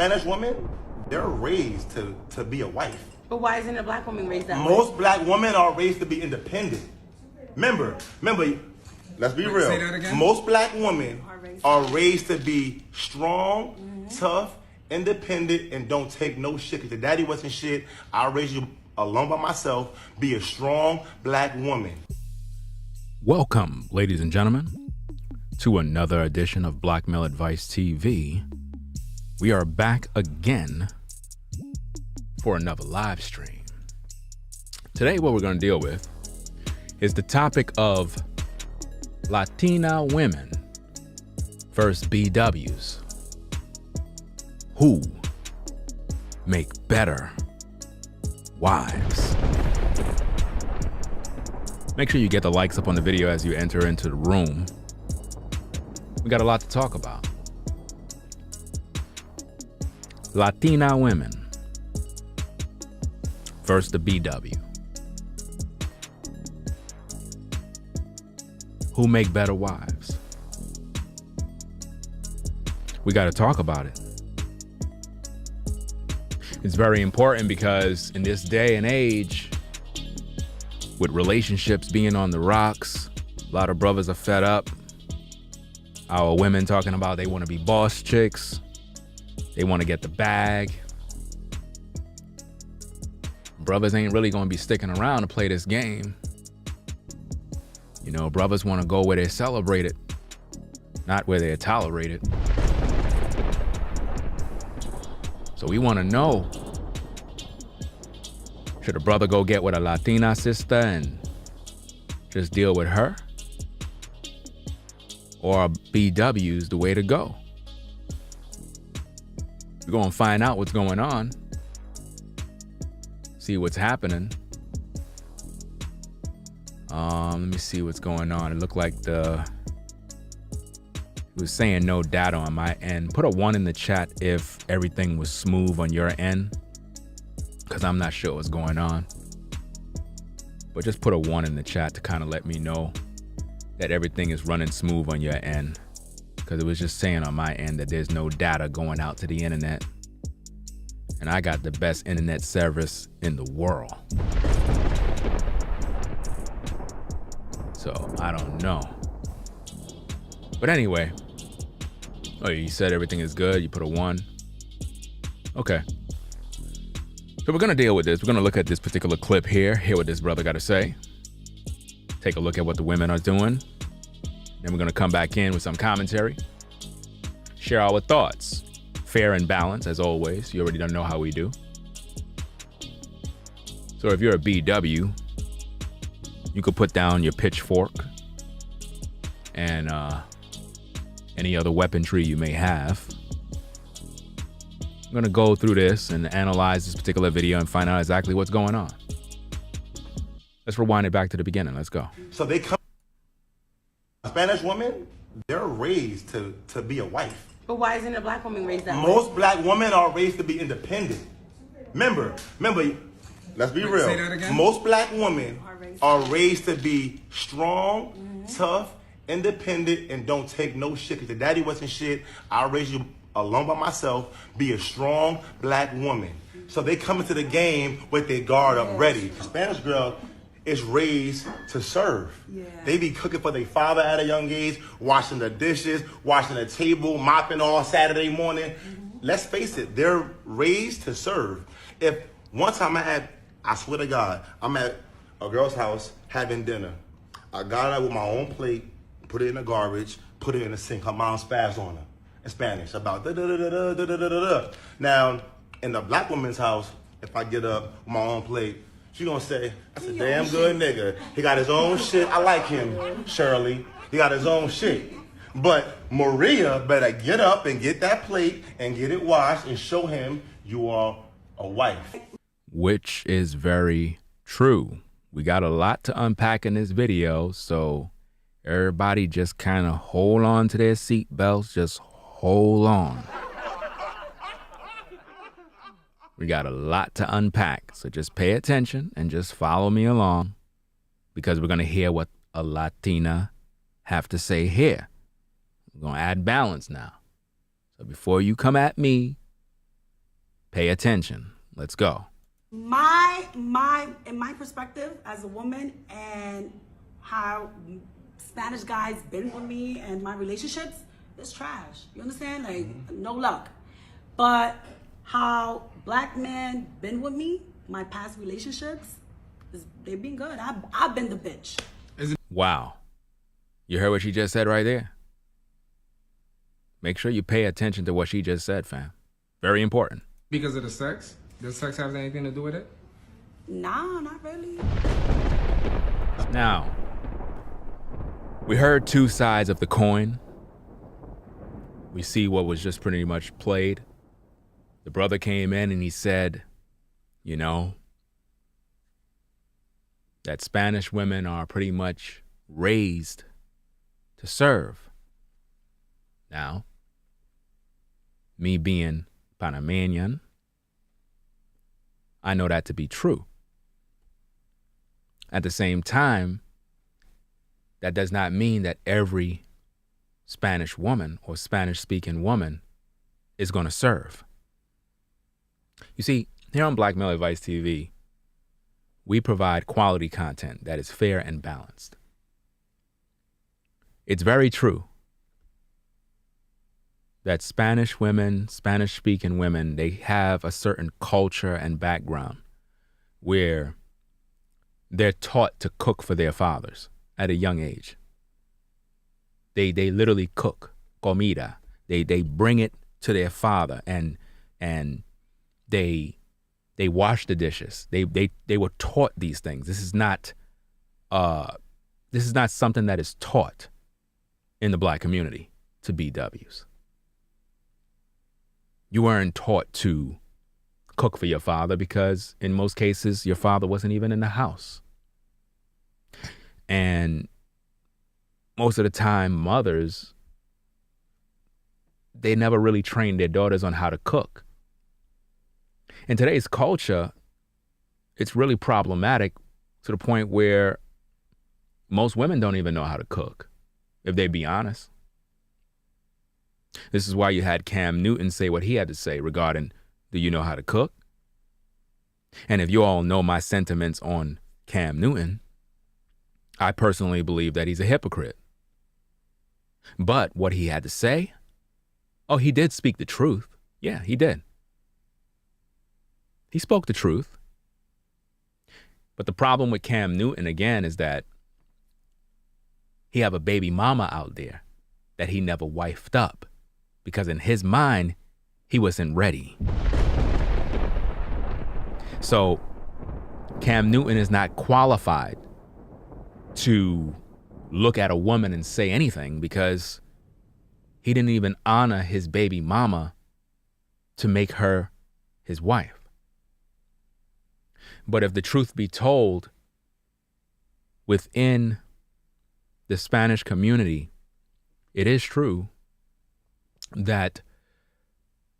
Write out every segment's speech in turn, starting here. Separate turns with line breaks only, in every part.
Spanish women, they're raised to be a wife.
But why isn't a black woman raised that way?
Most black women are raised to be independent. Remember, let's be real.
Say that again?
Most black women are raised to be strong, tough, independent, and don't take no shit. Because the daddy wasn't shit. I raised you alone by myself. Be a strong black woman.
Welcome, ladies and gentlemen, to another edition of Black Male Advice TV. We are back again for another live stream. Today, what we're going to deal with is the topic of Latina women versus BWs. Who make better wives? Make sure you get the likes up on the video as you enter into the room. We got a lot to talk about. Latina women versus the BW. Who make better wives? We got to talk about it. It's very important because in this day and age, with relationships being on the rocks, a lot of brothers are fed up. Our women talking about they want to be boss chicks. They want to get the bag. Brothers ain't really going to be sticking around to play this game. You know, brothers want to go where they're celebrated, not where they're tolerated. So we want to know, should a brother go get with a Latina sister and just deal with her? Or are BWs the way to go? We're going to find out what's going on. See what's happening. Let me see what's going on. It looked like it was saying no data on my end. Put a 1 in the chat if everything was smooth on your end, because I'm not sure what's going on. But just put a 1 in the chat to kind of let me know that everything is running smooth on your end, because it was just saying on my end that there's no data going out to the internet, and I got the best internet service in the world. So I don't know. But anyway, oh, you said everything is good. You put a 1. Okay. So we're going to deal with this. We're going to look at this particular clip here, hear what this brother got to say. Take a look at what the women are doing. Then we're going to come back in with some commentary. Share our thoughts. Fair and balanced, as always. You already don't know how we do. So if you're a BW, you could put down your pitchfork and any other weaponry you may have. I'm going to go through this and analyze this particular video and find out exactly what's going on. Let's rewind it back to the beginning. Let's go.
So they come. Spanish women, they're raised to be a wife.
But why isn't a black woman raised that way?
Most black women are raised to be independent. Remember, let's be real.
Say that again?
Most black women are raised to be strong, tough, independent, and don't take no shit. Because the daddy wasn't shit. I raised you alone by myself. Be a strong black woman. So they come into the game with their guard up ready. Spanish girl is raised to serve. Yeah. They be cooking for their father at a young age, washing the dishes, washing the table, mopping all Saturday morning. Let's face it, they're raised to serve. If one time I swear to God, I'm at a girl's house having dinner. I got out with my own plate, put it in the garbage, put it in the sink. Her mom spazzed on her in Spanish about da-da-da-da-da-da-da-da. Now, in the black woman's house, if I get up with my own plate, she gonna say, that's a damn good nigga. He got his own shit. I like him, Shirley. He got his own shit. But Maria better get up and get that plate and get it washed and show him you are a wife.
Which is very true. We got a lot to unpack in this video, so everybody just kind of hold on to their seat belts. Just hold on. We got a lot to unpack, so just pay attention and just follow me along, because we're going to hear what a Latina have to say here. We're going to add balance now. So before you come at me Pay attention. Let's go.
In my perspective as a woman, and how Spanish guys been with me and my relationships, it's trash. You understand? Like, no luck. But how black men been with me, my past relationships, they've been good. I've been the bitch.
Wow. You heard what she just said right there? Make sure you pay attention to what she just said, fam. Very important.
Because of the sex? Does sex have anything to do with it?
Nah, not really.
Now, we heard two sides of the coin. We see what was just pretty much played. The brother came in and he said, you know, that Spanish women are pretty much raised to serve. Now, me being Panamanian, I know that to be true. At the same time, that does not mean that every Spanish woman or Spanish-speaking woman is going to serve. You see, here on Black Male Advice TV, we provide quality content that is fair and balanced. It's very true that Spanish women, Spanish-speaking women, they have a certain culture and background where they're taught to cook for their fathers at a young age. They literally cook comida. They bring it to their father and they wash the dishes. They were taught these things. This is not something that is taught in the black community to BWs. You weren't taught to cook for your father because in most cases your father wasn't even in the house. And most of the time mothers, they never really trained their daughters on how to cook. In today's culture, it's really problematic to the point where most women don't even know how to cook, if they be honest. This is why you had Cam Newton say what he had to say regarding, do you know how to cook? And if you all know my sentiments on Cam Newton, I personally believe that he's a hypocrite. But what he had to say, oh, he did speak the truth. Yeah, he did. He spoke the truth. But the problem with Cam Newton, again, is that he have a baby mama out there that he never wifed up because in his mind, he wasn't ready. So Cam Newton is not qualified to look at a woman and say anything because he didn't even honor his baby mama to make her his wife. But if the truth be told, within the Spanish community, it is true that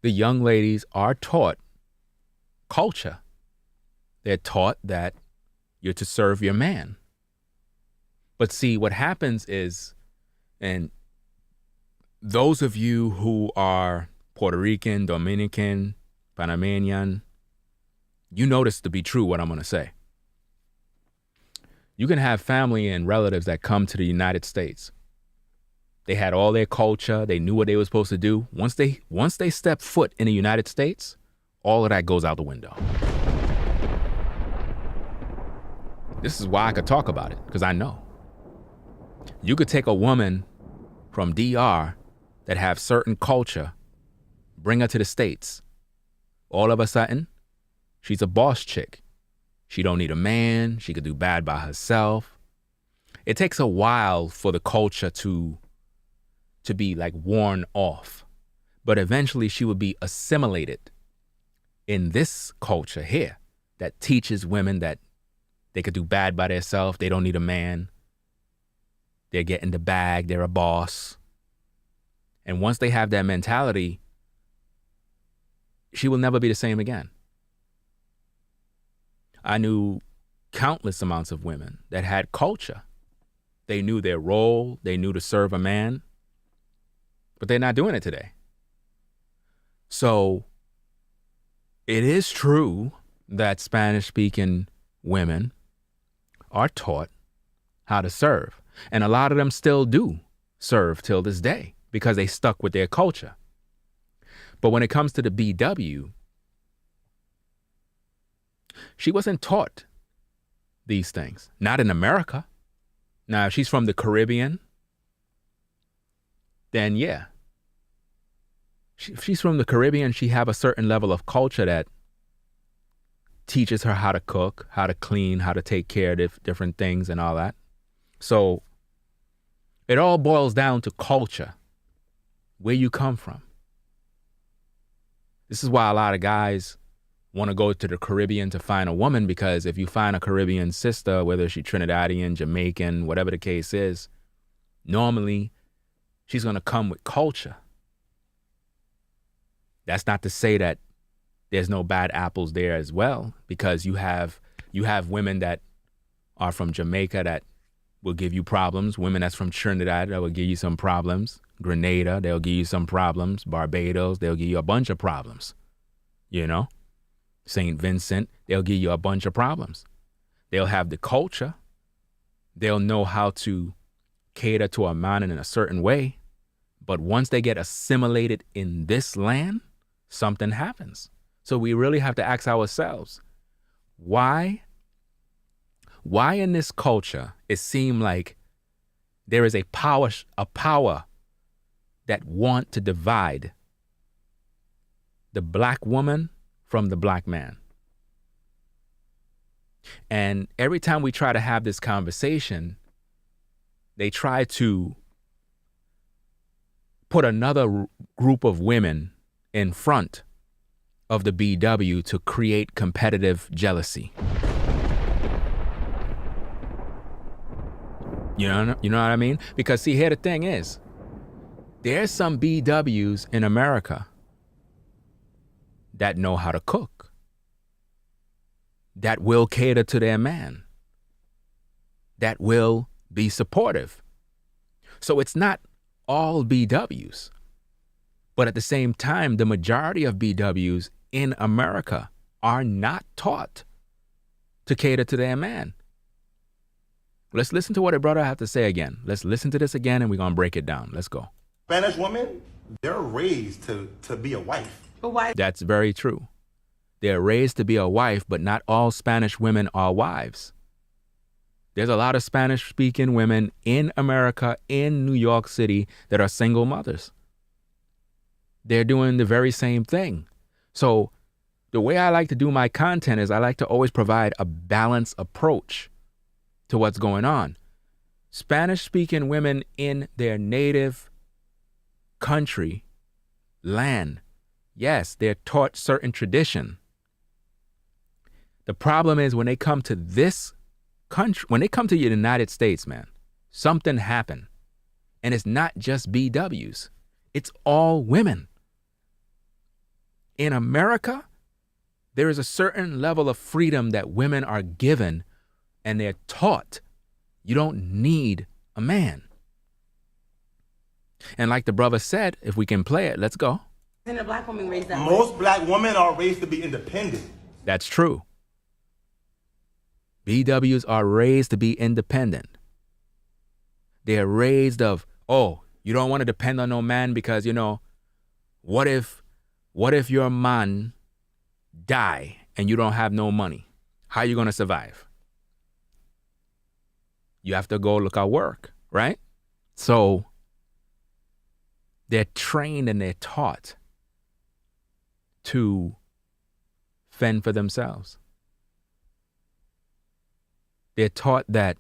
the young ladies are taught culture. They're taught that you're to serve your man. But see, what happens is, and those of you who are Puerto Rican, Dominican, Panamanian, you know this to be true, what I'm going to say. You can have family and relatives that come to the United States. They had all their culture. They knew what they were supposed to do. Once they step foot in the United States, all of that goes out the window. This is why I could talk about it, because I know. You could take a woman from DR that have certain culture, bring her to the States. All of a sudden, she's a boss chick. She don't need a man. She could do bad by herself. It takes a while for the culture to be like worn off. But eventually she would be assimilated in this culture here that teaches women that they could do bad by themselves. They don't need a man. They're getting the bag. They're a boss. And once they have that mentality, she will never be the same again. I knew countless amounts of women that had culture. They knew their role. They knew to serve a man. But they're not doing it today. So It is true that Spanish-speaking women are taught how to serve. And a lot of them still do serve till this day because they stuck with their culture. But when it comes to the BW, she wasn't taught these things. Not in America. Now, if she's from the Caribbean, then yeah. If she's from the Caribbean, she have a certain level of culture that teaches her how to cook, how to clean, how to take care of different things and all that. So it all boils down to culture, where you come from. This is why a lot of guys want to go to the Caribbean to find a woman, because if you find a Caribbean sister, whether she's Trinidadian, Jamaican, whatever the case is, normally she's going to come with culture. That's not to say that there's no bad apples there as well, because you have women that are from Jamaica that will give you problems, women that's from Trinidad that will give you some problems, Grenada, they'll give you some problems, Barbados, they'll give you a bunch of problems, you know? St. Vincent, they'll give you a bunch of problems. They'll have the culture. They'll know how to cater to a man in a certain way. But once they get assimilated in this land, something happens. So we really have to ask ourselves, why in this culture it seems like there is a power that want to divide the black woman from the black man. And every time we try to have this conversation, they try to put another group of women in front of the BW to create competitive jealousy. You know what I mean? Because see, here the thing is, there's some BWs in America that know how to cook, that will cater to their man, that will be supportive. So it's not all BWs, but at the same time, the majority of BWs in America are not taught to cater to their man. Let's listen to what a brother have to say again. Let's listen to this again and we're going to break it down. Let's go.
Spanish women, they're raised to be a wife.
But why?
That's very true. They're raised to be a wife, but not all Spanish women are wives. There's a lot of Spanish-speaking women in America, in New York City, that are single mothers. They're doing the very same thing. So the way I like to do my content is I like to always provide a balanced approach to what's going on. Spanish-speaking women in their native country, land, yes, they're taught certain tradition. The problem is when they come to this country, when they come to the United States, man, something happened. And it's not just BWs. It's all women. In America, there is a certain level of freedom that women are given, and they're taught you don't need a man. And like the brother said, if we can play it, let's go.
Isn't a black woman raised that way?
Most black women are raised to be independent.
That's true. BWs are raised to be independent. They're raised of, oh, you don't want to depend on no man because, you know, what if your man die and you don't have no money? How are you going to survive? You have to go look at work, right? So they're trained and they're taught to fend for themselves. They're taught that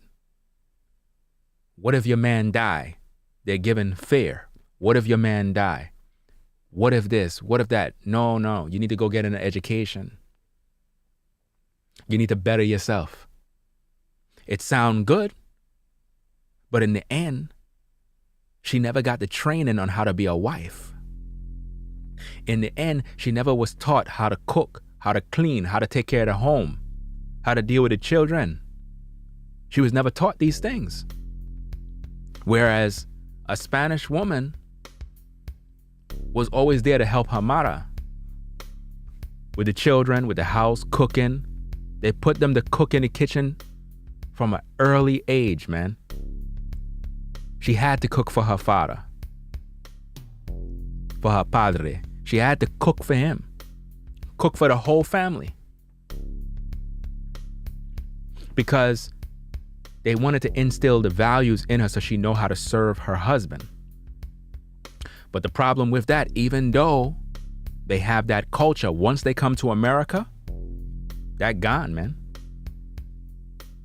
what if your man die? They're given fear. What if your man die? What if this? What if that? No. You need to go get an education. You need to better yourself. It sounds good, but in the end, she never got the training on how to be a wife. In the end, she never was taught how to cook, how to clean, how to take care of the home, how to deal with the children. She was never taught these things. Whereas a Spanish woman was always there to help her mother with the children, with the house, cooking. They put them to cook in the kitchen from an early age, man. She had to cook for her father, for her padre. She had to cook for him, cook for the whole family. Because they wanted to instill the values in her so she know how to serve her husband. But the problem with that, even though they have that culture, once they come to America, that gone, man.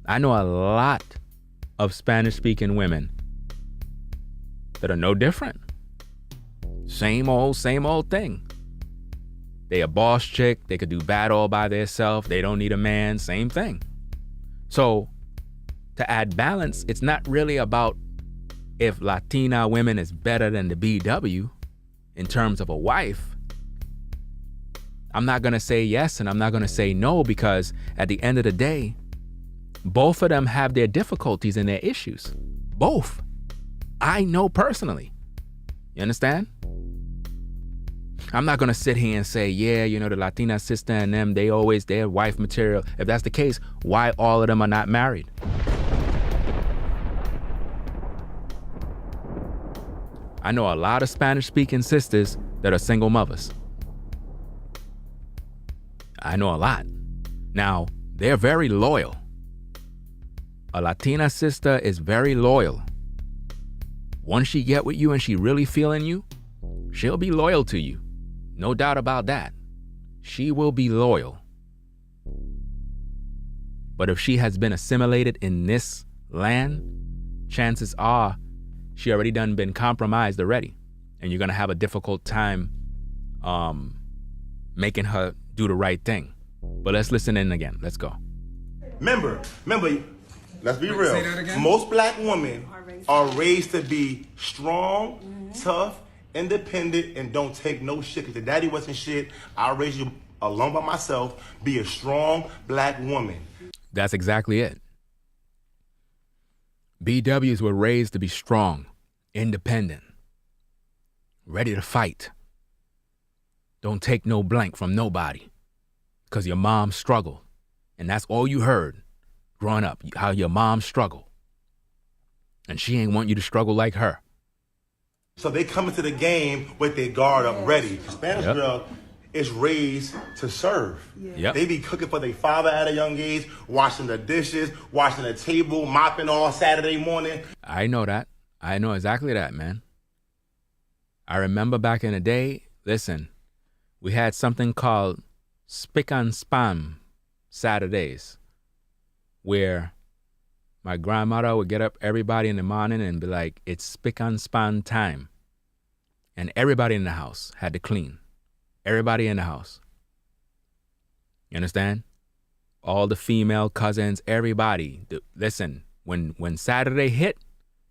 I know a lot of Spanish-speaking women that are no different. Same old thing. They a boss chick. They could do bad all by themselves. They don't need a man. Same thing. So to add balance, it's not really about if Latina women is better than the BW in terms of a wife. I'm not going to say yes and I'm not going to say no, because at the end of the day, both of them have their difficulties and their issues. Both. I know personally. You understand? I'm not going to sit here and say, yeah, you know, the Latina sister and them, they're wife material. If that's the case, why all of them are not married? I know a lot of Spanish-speaking sisters that are single mothers. I know a lot. Now, they're very loyal. A Latina sister is very loyal. Once she get with you and she really feeling you, she'll be loyal to you. No doubt about that. She will be loyal. But if she has been assimilated in this land, chances are she already done been compromised already. And you're gonna have a difficult time making her do the right thing. But let's listen in again. Let's go.
Remember, let's be
Wait,
real.
say that again?
Most black women are raised to be strong, tough, independent, and don't take no shit. Cause the daddy wasn't shit. I raised you alone by myself. Be a strong black woman.
That's exactly it. BWs were raised to be strong, independent, ready to fight. Don't take no blank from nobody, because your mom struggled. And that's all you heard growing up, how your mom struggled. And she ain't want you to struggle like her.
So they come into the game with their guard up ready. Spanish girl is raised to serve.
Yep.
They be cooking for their father at a young age, washing the dishes, washing the table, mopping all Saturday morning.
I know that. I know exactly that, man. I remember back in the day, listen, we had something called Spick and Spam Saturdays, where my grandmother would get up everybody in the morning and be like, it's spick and span time. And everybody in the house had to clean. Everybody in the house. You understand? All the female cousins, everybody. Listen, when Saturday hit,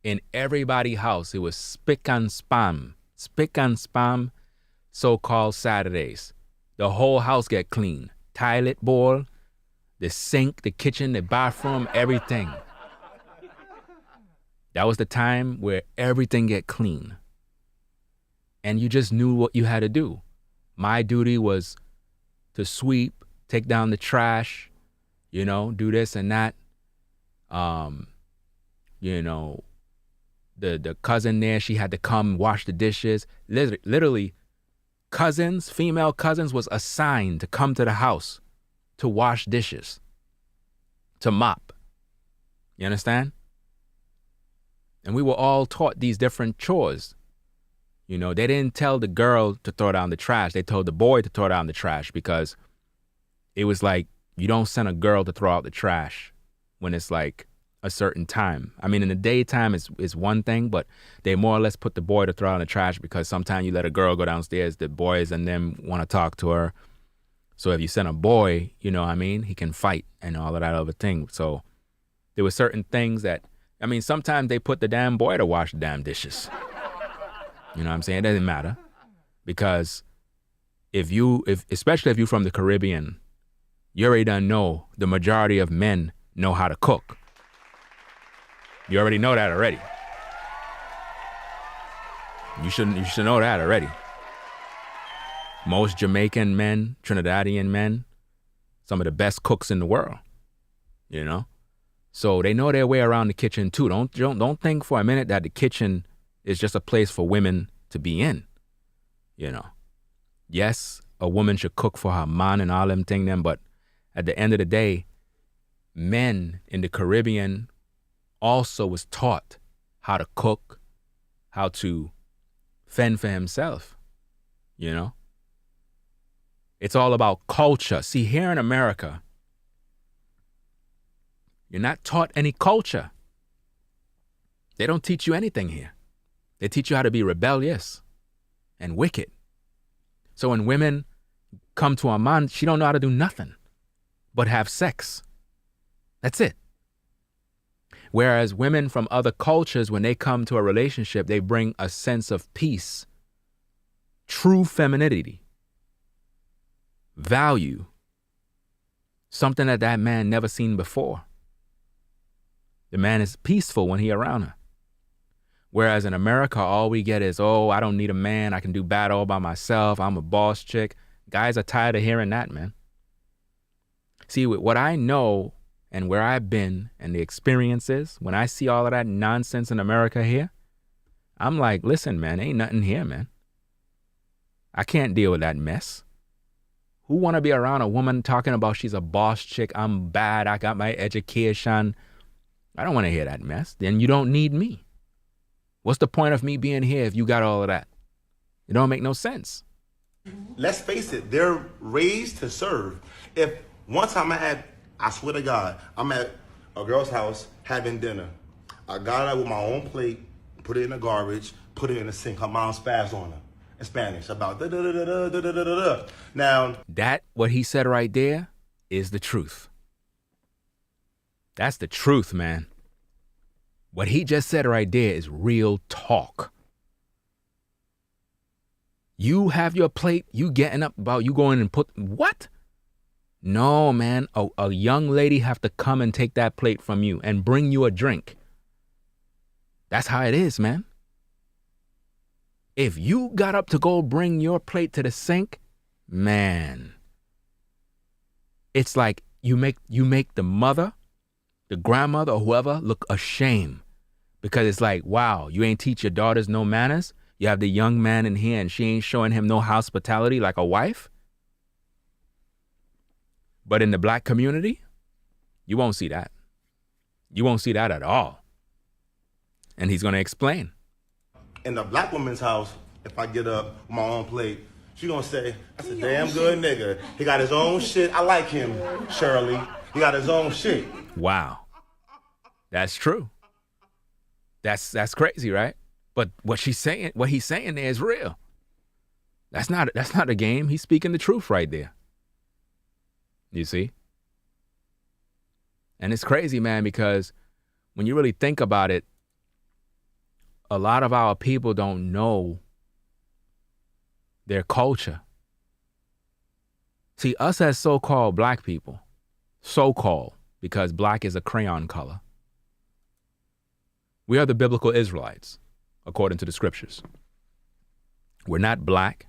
in everybody's house, it was spick and spam. Spick and spam, so-called Saturdays. The whole house get clean. Toilet bowl, the sink, the kitchen, the bathroom, everything. That was the time where everything get clean. And you just knew what you had to do. My duty was to sweep, take down the trash, you know, do this and that. You know, the cousin there, she had to come wash the dishes. Literally, cousins, female cousins was assigned to come to the house to wash dishes, to mop. You understand? And we were all taught these different chores. You know, they didn't tell the girl to throw down the trash. They told the boy to throw down the trash, because it was like, you don't send a girl to throw out the trash when it's like a certain time. I mean, in the daytime is one thing, but they more or less put the boy to throw out the trash, because sometimes you let a girl go downstairs, the boys and them want to talk to her. So if you send a boy, you know what I mean, he can fight and all of that other thing. So there were certain things that, I mean, sometimes they put the damn boy to wash the damn dishes. You know what I'm saying? It doesn't matter, because especially if you're from the Caribbean, you already done know the majority of men know how to cook. You already know that already. You should know that already. Most Jamaican men, Trinidadian men, some of the best cooks in the world, you know? So they know their way around the kitchen too. Don't think for a minute that the kitchen is just a place for women to be in, you know? Yes, a woman should cook for her man and all them thing them, but at the end of the day, men in the Caribbean also was taught how to cook, how to fend for himself, you know? It's all about culture. See, here in America, you're not taught any culture. They don't teach you anything here. They teach you how to be rebellious and wicked. So when women come to a man, she don't know how to do nothing but have sex. That's it. Whereas women from other cultures, when they come to a relationship, they bring a sense of peace, true femininity, value, something that that man never seen before. The man is peaceful when he around her. Whereas in America, all we get is, oh, I don't need a man. I can do bad all by myself. I'm a boss chick. Guys are tired of hearing that, man. See, with what I know and where I've been and the experiences, when I see all of that nonsense in America here, I'm like, listen, man, ain't nothing here, man. I can't deal with that mess. Who want to be around a woman talking about she's a boss chick, I'm bad, I got my education? I don't want to hear that mess. Then you don't need me. What's the point of me being here if you got all of that? It don't make no sense.
Let's face it, they're raised to serve. If one time I swear to God, I'm at a girl's house having dinner. I got up with my own plate, put it in the garbage, put it in the sink. Her mom spazzed on her in Spanish about da da da da da da da da. Now,
that what he said right there is the truth. That's the truth, man. What he just said right there is real talk. You have your plate, you getting up about you going and put, what? No, man, a young lady have to come and take that plate from you and bring you a drink. That's how it is, man. If you got up to go bring your plate to the sink, man, it's like you make the mother, the grandmother or whoever look ashamed, because it's like, wow, you ain't teach your daughters no manners. You have the young man in here and she ain't showing him no hospitality like a wife. But in the black community, you won't see that. You won't see that at all. And he's going to explain.
In the black woman's house, if I get up with my own plate, she gonna say, that's a damn good nigga. He got his own shit. I like him, Shirley. He got his own shit.
Wow. That's true. That's crazy, right? But what he's saying there is real. That's not a game. He's speaking the truth right there. You see? And it's crazy, man, because when you really think about it, a lot of our people don't know their culture. See, us as so-called black people, so-called, because black is a crayon color, we are the biblical Israelites, according to the scriptures. We're not black.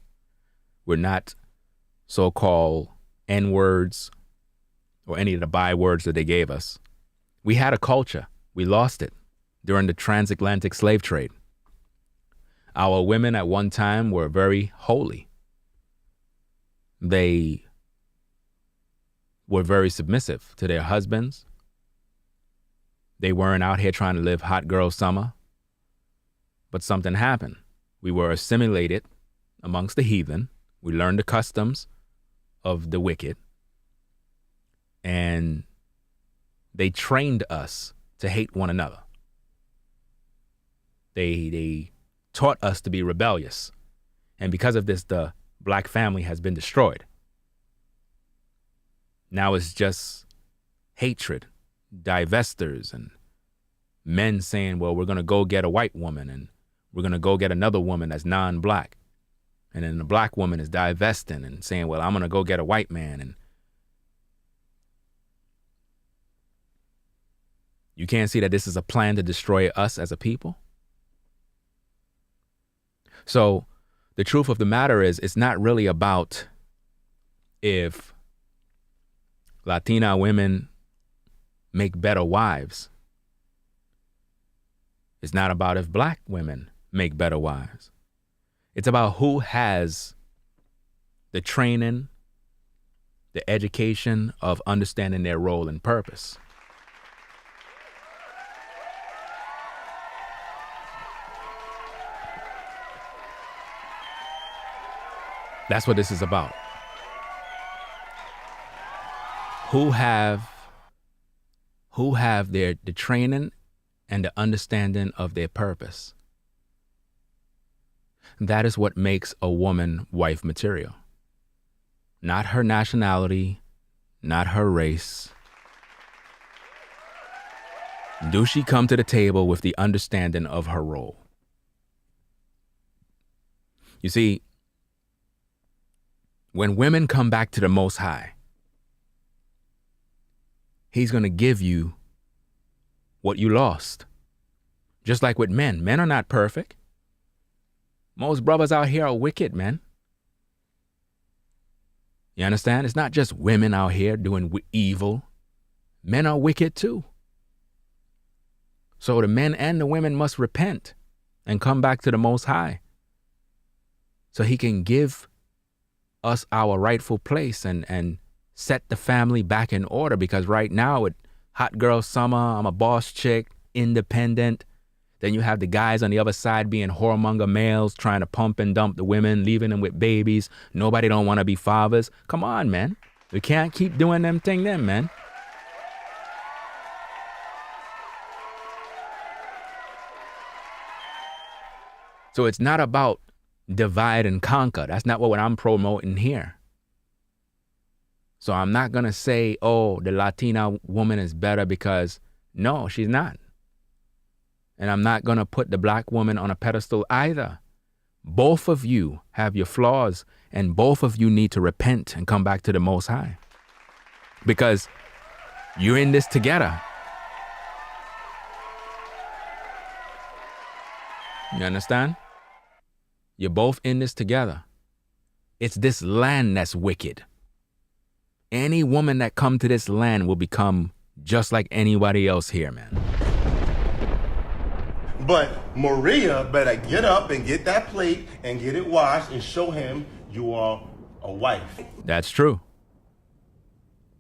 We're not so-called N-words or any of the bywords that they gave us. We had a culture. We lost it during the transatlantic slave trade. Our women at one time were very holy. They were very submissive to their husbands. They weren't out here trying to live hot girl summer. But something happened. We were assimilated amongst the heathen. We learned the customs of the wicked. And they trained us to hate one another. They taught us to be rebellious. And because of this, the black family has been destroyed. Now it's just hatred, divestors, and men saying, well, we're going to go get a white woman and we're going to go get another woman that's non-black. And then the black woman is divesting and saying, well, I'm going to go get a white man. And you can't see that this is a plan to destroy us as a people. So the truth of the matter is, it's not really about if Latina women make better wives. It's not about if black women make better wives. It's about who has the training, the education of understanding their role and purpose. That's what this is about. Who have the training and the understanding of their purpose. That is what makes a woman wife material. Not her nationality, not her race. Do she come to the table with the understanding of her role? You see, when women come back to the Most High, He's going to give you what you lost. Just like with men. Men are not perfect. Most brothers out here are wicked, man. You understand? It's not just women out here doing evil. Men are wicked too. So the men and the women must repent and come back to the Most High, so He can give us our rightful place and set the family back in order. Because right now, with hot girl summer, I'm a boss chick, independent. Then you have the guys on the other side being whoremonger males, trying to pump and dump the women, leaving them with babies. Nobody don't want to be fathers. Come on, man. We can't keep doing them, man. So it's not about divide and conquer. That's not what I'm promoting here. So I'm not going to say, oh, the Latina woman is better, because no, she's not. And I'm not going to put the black woman on a pedestal either. Both of you have your flaws, and both of you need to repent and come back to the Most High. Because you're in this together. You understand? You're both in this together. It's this land that's wicked. Any woman that come to this land will become just like anybody else here, man.
But Maria better get up and get that plate and get it washed and show him you are a wife.
That's true.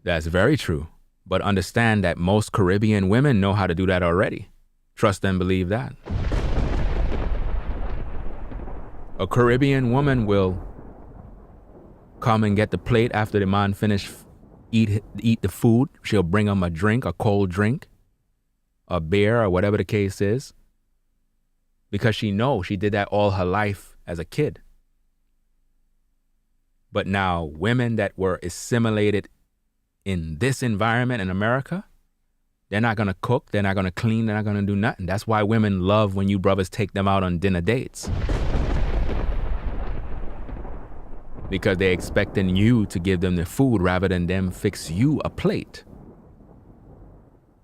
That's very true. But understand that most Caribbean women know how to do that already. Trust and believe that. A Caribbean woman will come and get the plate after the man finish eat the food. She'll bring him a drink, a cold drink, a beer, or whatever the case is, because she knows she did that all her life as a kid. But now women that were assimilated in this environment in America, they're not going to cook, they're not going to clean, they're not going to do nothing. That's why women love when you brothers take them out on dinner dates. Because they're expecting you to give them the food rather than them fix you a plate.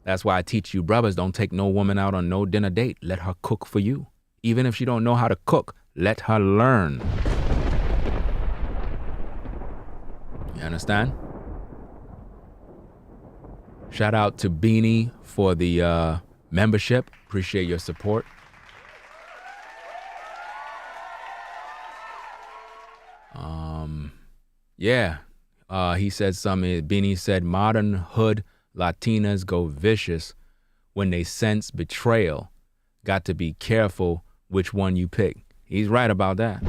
That's why I teach you brothers, don't take no woman out on no dinner date. Let her cook for you. Even if she don't know how to cook, let her learn. You understand? Shout out to Beanie for the membership. Appreciate your support. He said something. Beanie said, modern hood Latinas go vicious when they sense betrayal. Got to be careful which one you pick. He's right about that.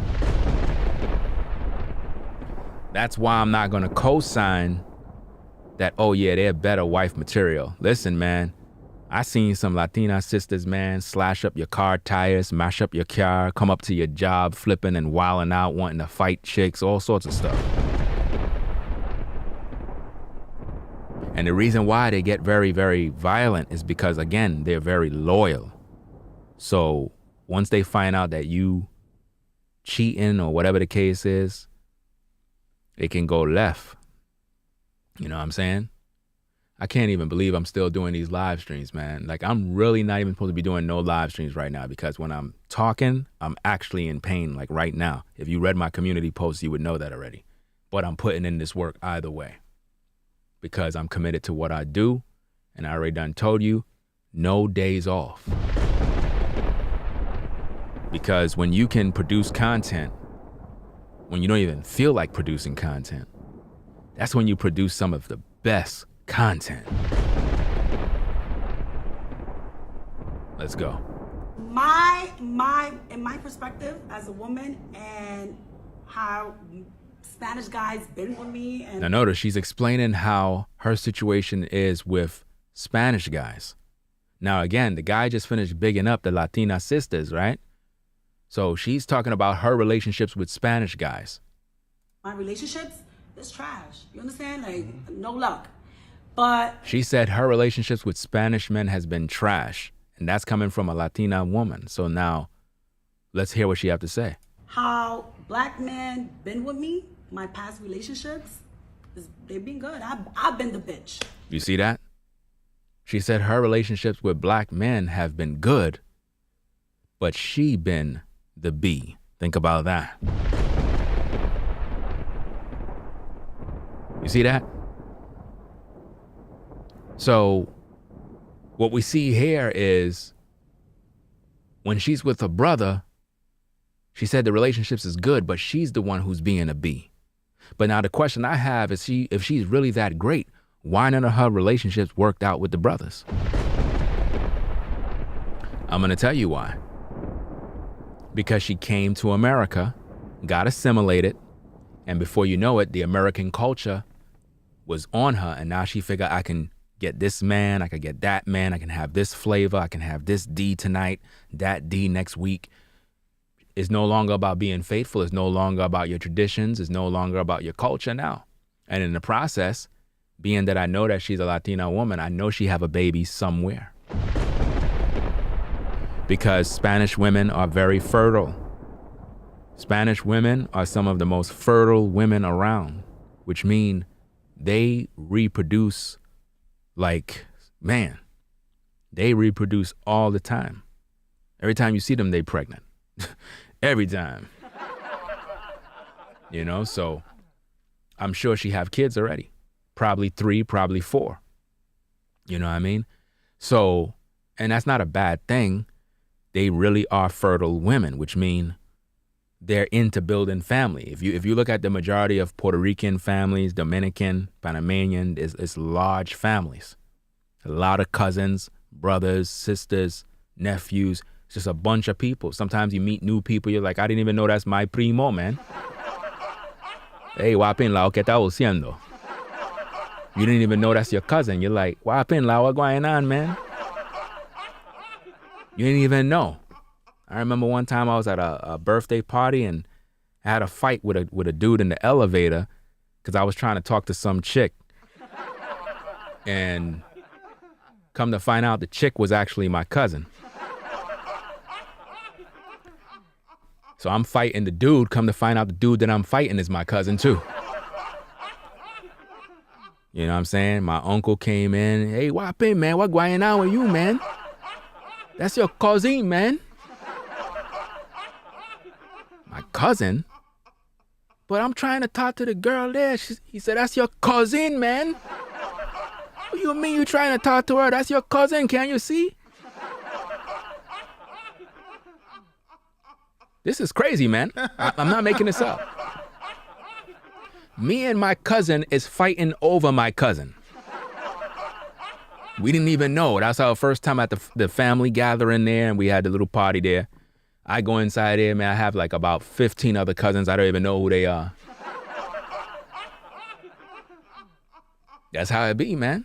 That's why I'm not going to co-sign that, oh yeah, they're better wife material. Listen, man, I seen some Latina sisters, man, slash up your car tires, mash up your car, come up to your job, flipping and wilding out, wanting to fight chicks, all sorts of stuff. And the reason why they get very, very violent is because, again, they're very loyal. So once they find out that you cheating or whatever the case is, it can go left. You know what I'm saying? I can't even believe I'm still doing these live streams, man. Like, I'm really not even supposed to be doing no live streams right now because when I'm talking, I'm actually in pain, like right now. If you read my community posts, you would know that already. But I'm putting in this work either way because I'm committed to what I do. And I already done told you, no days off. Because when you can produce content, when you don't even feel like producing content, that's when you produce some of the best content. Let's go.
In my perspective as a woman and how Spanish guys been with me and
Now notice she's explaining how her situation is with Spanish guys. Now again, the guy just finished bigging up the Latina sisters, right? So she's talking about her relationships with Spanish guys.
my relationships is trash. You understand? Like no luck. But
She said her relationships with Spanish men has been trash, and that's coming from a Latina woman. So now, let's hear what she have to say.
how black men been with me, my past relationships, they've been good. I've been the bitch.
You see that? She said her relationships with black men have been good, but she been the B. Think about that. You see that? So what we see here is when she's with her brother, she said the relationships is good, but she's the one who's being a B. But now the question I have is if she's really that great, why none of her relationships worked out with the brothers? I'm going to tell you why. Because she came to America, got assimilated, and before you know it, the American culture was on her, and now she figured I can get this man, I can get that man, I can have this flavor, I can have this D tonight, that D next week. It's no longer about being faithful. It's no longer about your traditions. It's no longer about your culture now. And in the process, being that I know that she's a Latina woman, I know she have a baby somewhere. Because Spanish women are very fertile. Spanish women are some of the most fertile women around, which mean they reproduce like, man, they reproduce all the time. Every time you see them, they pregnant. Every time. You know, so I'm sure she have kids already. Probably 3, probably 4. You know what I mean? So, and that's not a bad thing. They really are fertile women, which mean they're into building family. If you look at the majority of Puerto Rican families, Dominican, Panamanian, it's large families. A lot of cousins, brothers, sisters, nephews. It's just a bunch of people. Sometimes you meet new people. You're like, I didn't even know that's my primo, man. Hey, wapin lao, ¿qué estás haciendo? You didn't even know that's your cousin. You're like, wapin lao, what's going on, man? You didn't even know. I remember one time I was at a birthday party and I had a fight with a dude in the elevator because I was trying to talk to some chick. And come to find out, the chick was actually my cousin. So I'm fighting the dude. Come to find out, the dude that I'm fighting is my cousin too. You know what I'm saying? My uncle came in. Hey, what happened, man? What going on with you, man? That's your cousin, man. My cousin? But I'm trying to talk to the girl there. He said, that's your cousin, man. What you mean you trying to talk to her? That's your cousin, can't you see? This is crazy, man. I'm not making this up. Me and my cousin is fighting over my cousin. We didn't even know. That's our first time at the family gathering there, and we had the little party there. I go inside there, man. I have like about 15 other cousins. I don't even know who they are. That's how it be, man.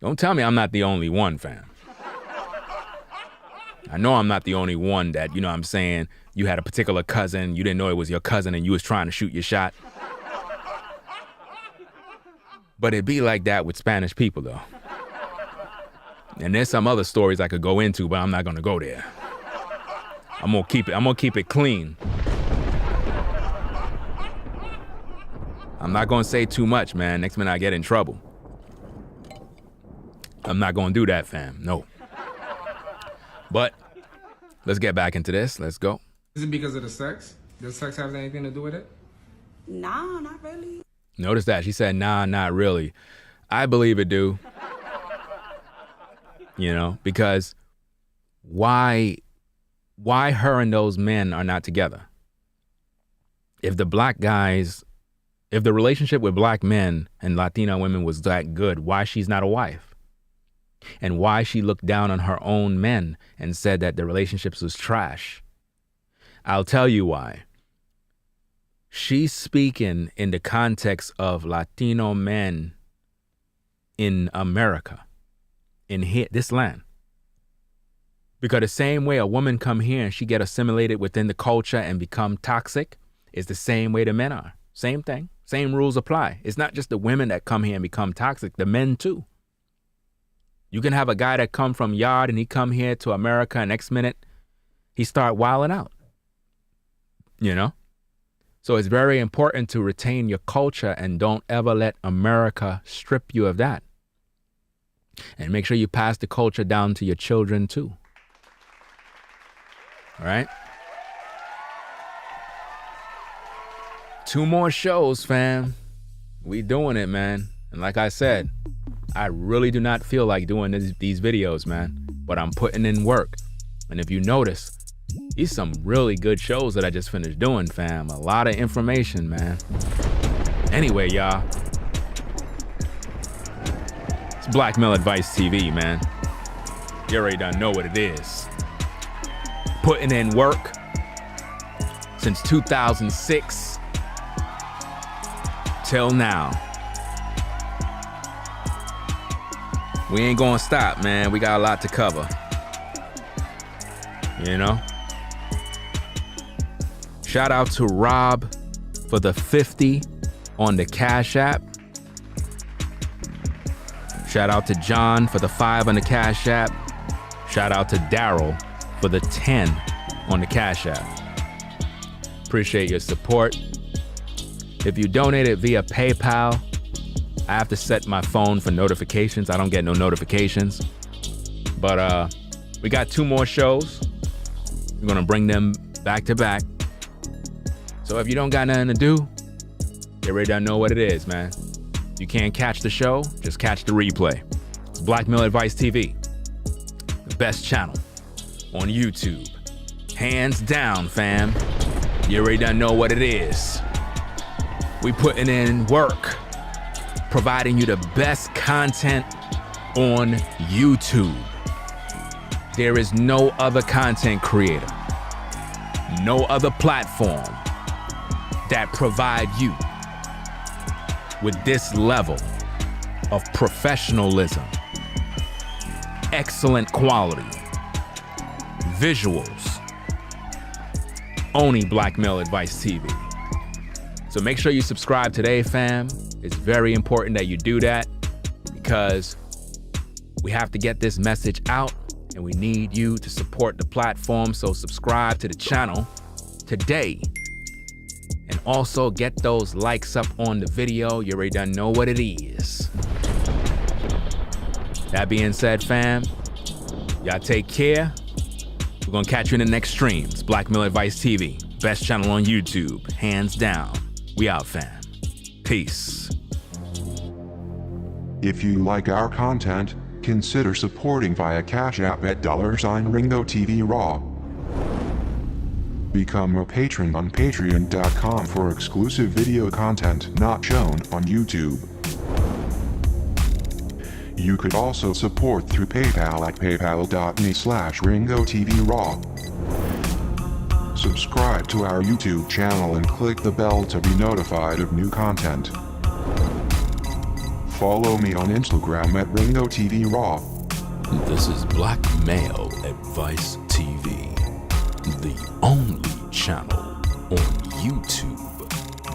Don't tell me I'm not the only one, fam. I know I'm not the only one that, you know what I'm saying, you had a particular cousin, you didn't know it was your cousin, and you was trying to shoot your shot. But it be like that with Spanish people, though. And there's some other stories I could go into, but I'm not gonna go there. I'm gonna keep it clean. I'm not gonna say too much, man. Next minute I get in trouble. I'm not going to do that, fam. No. But let's get back into this. Let's go.
Is it because of the sex? Does sex have anything to do with it?
Nah, not really.
Notice that. She said, nah, not really. I believe it do. You know, because why her and those men are not together? If the relationship with black men and Latina women was that good, why she's not a wife? And why she looked down on her own men and said that the relationships was trash? I'll tell you why. She's speaking in the context of Latino men in America, in this land. Because the same way a woman come here and she get assimilated within the culture and become toxic is the same way the men are. Same thing. Same rules apply. It's not just the women that come here and become toxic, the men too. You can have a guy that come from yard and he come here to America and next minute he start wilding out. You know? So it's very important to retain your culture and don't ever let America strip you of that. And make sure you pass the culture down to your children too. All right? 2 more shows, fam. We doing it, man. And like I said, I really do not feel like doing these videos, man. But I'm putting in work. And if you notice, these some really good shows that I just finished doing, fam. A lot of information, man. Anyway, y'all. It's Black Male Advice TV, man. You already done know what it is. Putting in work since 2006 till now. We ain't gonna stop, man. We got a lot to cover. You know? Shout out to Rob for the 50 on the Cash App. Shout out to John for the 5 on the Cash App. Shout out to Daryl for the 10 on the Cash App. Appreciate your support. If you donated via PayPal, I have to set my phone for notifications. I don't get no notifications. But we got 2 more shows. We're gonna bring them back to back. So if you don't got nothing to do, you already don't know what it is, man. You can't catch the show, just catch the replay. It's Black Male Advice TV, the best channel on YouTube. Hands down, fam. You already don't know what it is. We putting in work, providing you the best content on YouTube. There is no other content creator, no other platform that provide you with this level of professionalism, excellent quality, visuals. Only Black Male Advice TV. So make sure you subscribe today, fam. It's very important that you do that because we have to get this message out and we need you to support the platform. So subscribe to the channel today. And also get those likes up on the video. You already done know what it is. That being said, fam, y'all take care. We're gonna catch you in the next streams. Black Male Advice TV, best channel on YouTube, hands down. We out, fam. Peace.
If you like our content, consider supporting via Cash App at $Ringo TV Raw. Become a patron on patreon.com for exclusive video content not shown on YouTube. You could also support through PayPal at paypal.me/Ringo TV Raw. Subscribe to our YouTube channel and click the bell to be notified of new content. Follow me on Instagram at Ringo TV Raw.
This is Black Male Advice TV, the only channel on YouTube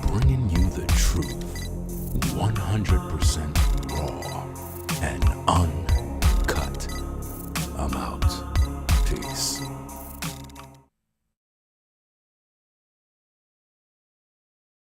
bringing you the truth 100%